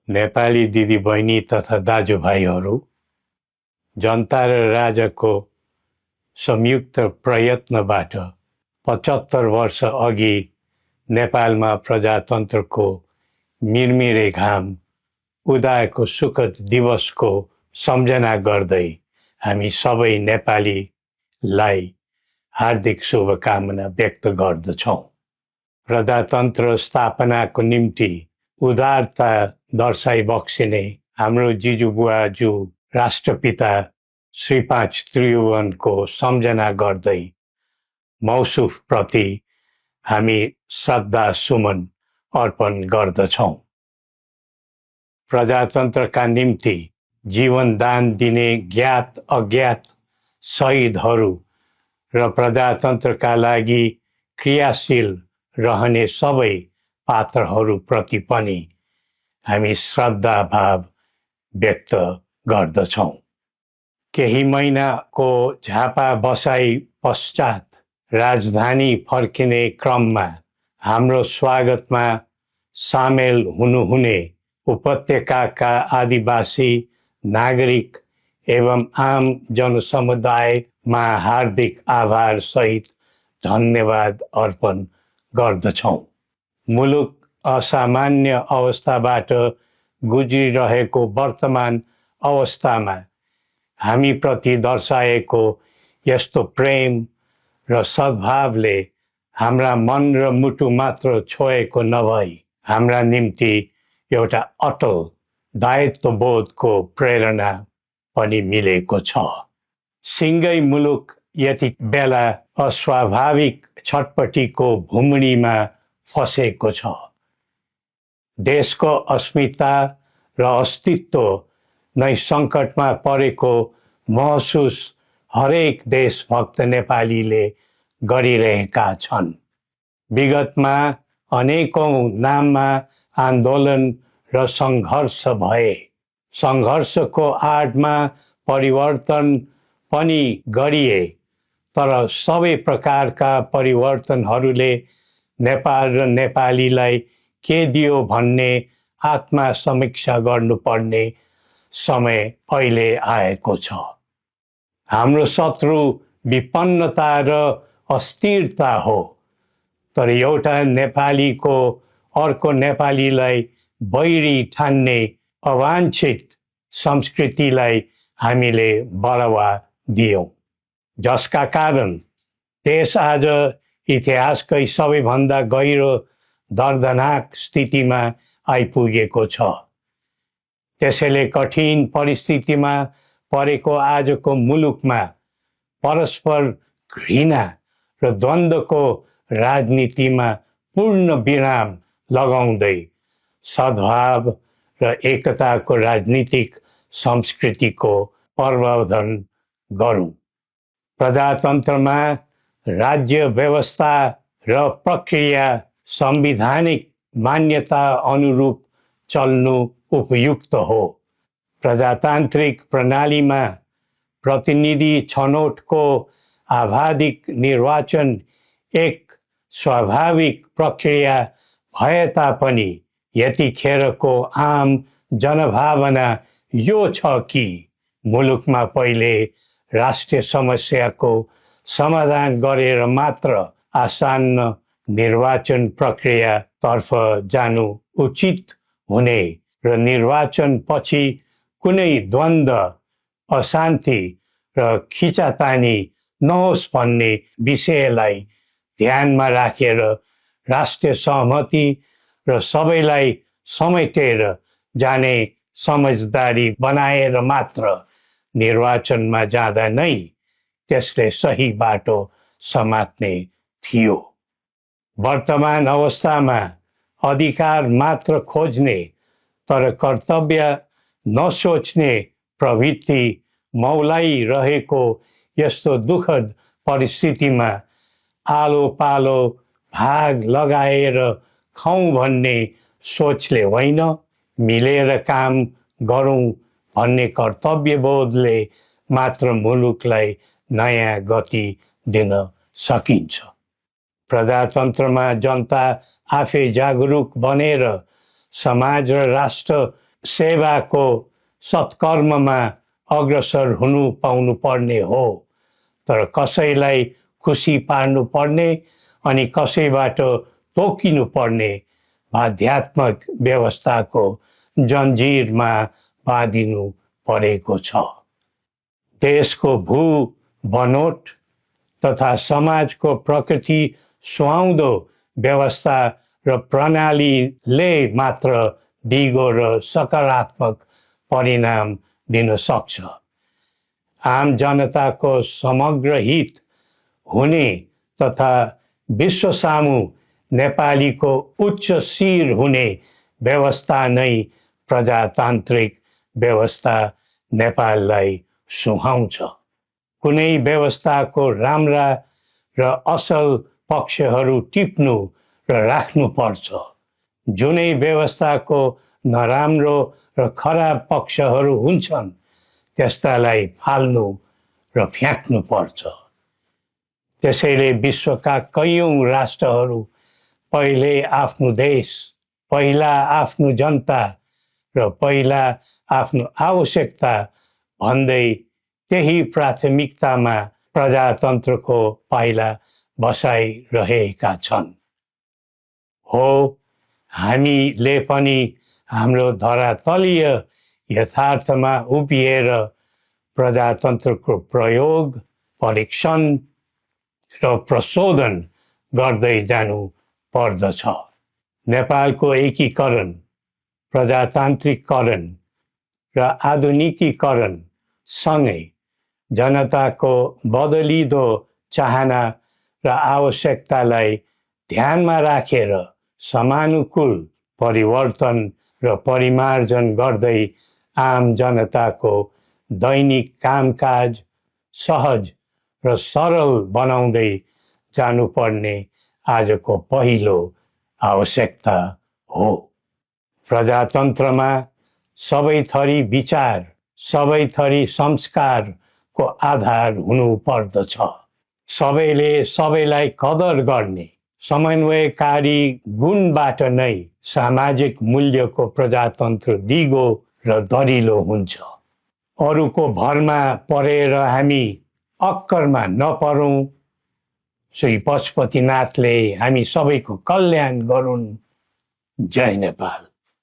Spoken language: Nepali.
नेपाली दिदीबहिनी तथा दाजुभाइहरू, जनता र राजाको संयुक्त प्रयत्नबाट 75 वर्ष अघि नेपालमा प्रजातन्त्रको मिरमिरे घाम उदाएको सुखद दिवसको सम्झना गर्दै हामी सबै नेपालीलाई हार्दिक शुभकामना व्यक्त गर्दछौँ। प्रजातन्त्र स्थापनाको निम्ति उदारता दर्शाइ बक्सिने हाम्रो जिजुबुवाजू राष्ट्रपिता श्री 5 त्रिभुवनको सम्झना गर्दै मौसुफप्रति हामी श्रद्धा सुमन अर्पण गर्दछौँ। प्रजातन्त्रका निम्ति जीवनदान दिने ज्ञात अज्ञात शहीदहरू र प्रजातन्त्रका लागि क्रियाशील रहने सबै पात्रहरूप्रति पनि हामी श्रद्धा भाव व्यक्त गर्दछौँ। केही महिनाको झापा बसाई पश्चात राजधानी फर्किने क्रममा हाम्रो स्वागतमा सामेल हुनुहुने उपत्यकाका आदिवासी नागरिक एवं आम जनसमुदायमा हार्दिक आभार सहित धन्यवाद अर्पण गर्दछौँ। मुलुक असामान्य अवस्थाबाट गुज्रिरहेको वर्तमान अवस्थामा हामीप्रति दर्शाएको यस्तो प्रेम र सद्भावले हाम्रा मन र मुटु मात्र छोएको नभई हाम्रा निम्ति एउटा अटल दायित्वबोधको प्रेरणा पनि मिलेको छ। सिङ्गै मुलुक यति बेला अस्वाभाविक छटपटीको भुमरीमा फसेको छ। देशको अस्मिता र अस्तित्व नै सङ्कटमा परेको महसुस हरेक देशभक्त नेपालीले गरिरहेका छन्। विगतमा अनेकौं नाममा आन्दोलन र सङ्घर्ष भए। सङ्घर्षको आडमा परिवर्तन पनि गरिए, तर सबै प्रकारका परिवर्तनहरूले नेपाल र नेपालीलाई के दियो भन्ने आत्मसमीक्षा गर्नुपर्ने समय अहिले आएको छ। हाम्रो शत्रु विपन्नता र अस्थिरता हो, तर एउटा नेपालीको अर्को नेपालीलाई बैरी ठान्ने अवाञ्छित संस्कृतिलाई हामीले बढावा दियौँ, जसका कारण देश आज इतिहासकै सबैभन्दा गहिरो दर्दनाक स्थितिमा आइपुगेको छ। त्यसैले कठिन परिस्थितिमा परेको आजको मुलुकमा परस्पर घृणा र द्वन्द्वको राजनीतिमा पूर्ण विराम लगाउँदै सद्भाव र एकताको राजनीतिक संस्कृतिको प्रवर्धन गरौँ। प्रजातन्त्रमा राज्य व्यवस्था र प्रक्रिया संवैधानिक मान्यता अनुरूप चल्नु उपयुक्त हो। प्रजातान्त्रिक प्रणालीमा प्रतिनिधि छनौटको आवधिक निर्वाचन एक स्वाभाविक प्रक्रिया भए तापनि यतिखेरको आम जनभावना यो छ कि मुलुकमा पहिले राष्ट्रिय समस्याको समाधान गरेर मात्र आसन्न निर्वाचन प्रक्रियातर्फ जानु उचित हुने र निर्वाचन पछि कुनै द्वन्द्व, अशान्ति र खिचातानी नहोस् भन्ने विषयलाई ध्यानमा राखेर राष्ट्रिय सहमति र सबैलाई समेटेर जाने समझदारी बनाएर मात्र निर्वाचनमा जाँदा नै त्यसले सही बाटो समात्ने थियो। वर्तमान अवस्थामा अधिकार मात्र खोज्ने तर कर्तव्य नसोच्ने प्रवृत्ति मौलाइरहेको यस्तो दुःखद परिस्थितिमा आलो पालो भाग लगाएर खाउँ भन्ने सोचले होइन, मिलेर काम गरौँ भन्ने कर्तव्यबोधले मात्र मुलुकलाई नयाँ गति दिन सकिन्छ। प्रजातन्त्रमा जनता आफै जागरुक बनेर समाज र राष्ट्र सेवाको सत्कर्ममा अग्रसर हुनु पाउनु पर्ने हो, तर कसैलाई खुसी पार्नु पर्ने अनि कसैबाट तोकिनु पर्ने आध्यात्मिक व्यवस्थाको जन्जिरमा बाँधिनु परेको छ। देशको भू बनोट तथा समाजको प्रकृति सुहाउँदो व्यवस्था र प्रणालीले मात्र दिगो र सकारात्मक परिणाम दिन सक्छ। आम जनताको समग्र हित हुने तथा विश्व सामु नेपालीको उच्च शिर हुने व्यवस्था नै प्रजातान्त्रिक व्यवस्था नेपाललाई सुहाउँछ। कुनै व्यवस्थाको राम्रा र असल पक्षहरू टिप्नु र राख्नुपर्छ। जुनै व्यवस्थाको नराम्रो र खराब पक्षहरू हुन्छन् त्यस्तालाई फाल्नु र फ्याँक्नु पर्छ। त्यसैले विश्वका कैयौँ राष्ट्रहरू पहिले आफ्नो देश, पहिला आफ्नो जनता र पहिला आफ्नो आवश्यकता भन्दै त्यही प्राथमिकतामा प्रजातन्त्रको पाइला बसाइरहेका छन्। हो, हामीले पनि हाम्रो धरातलीय यथार्थमा उभिएर प्रजातन्त्रको प्रयोग, परीक्षण र प्रशोधन गर्दै जानु पर्दछ। नेपालको एकीकरण, प्रजातान्त्रिकरण र आधुनिकीकरण सँगै जनताको बदलिदो चाहना र आवश्यकतालाई ध्यानमा राखेर समानुकूल परिवर्तन र परिमार्जन गर्दै आम जनताको दैनिक कामकाज सहज र सरल बनाउँदै जानुपर्ने आजको पहिलो आवश्यकता हो। प्रजातन्त्रमा सबै थरी विचार, सबै थरी संस्कारको आधार हुनु पर्दछ। सबैले सबैलाई कदर गर्ने समन्वयकारी गुणबाट नै सामाजिक मूल्यको प्रजातन्त्र दिगो र दरिलो हुन्छ। अरूको भरमा परेर हामी अक्करमा नपरौँ। श्री पशुपतिनाथले हामी सबैको कल्याण गरून्। जय नेपाल।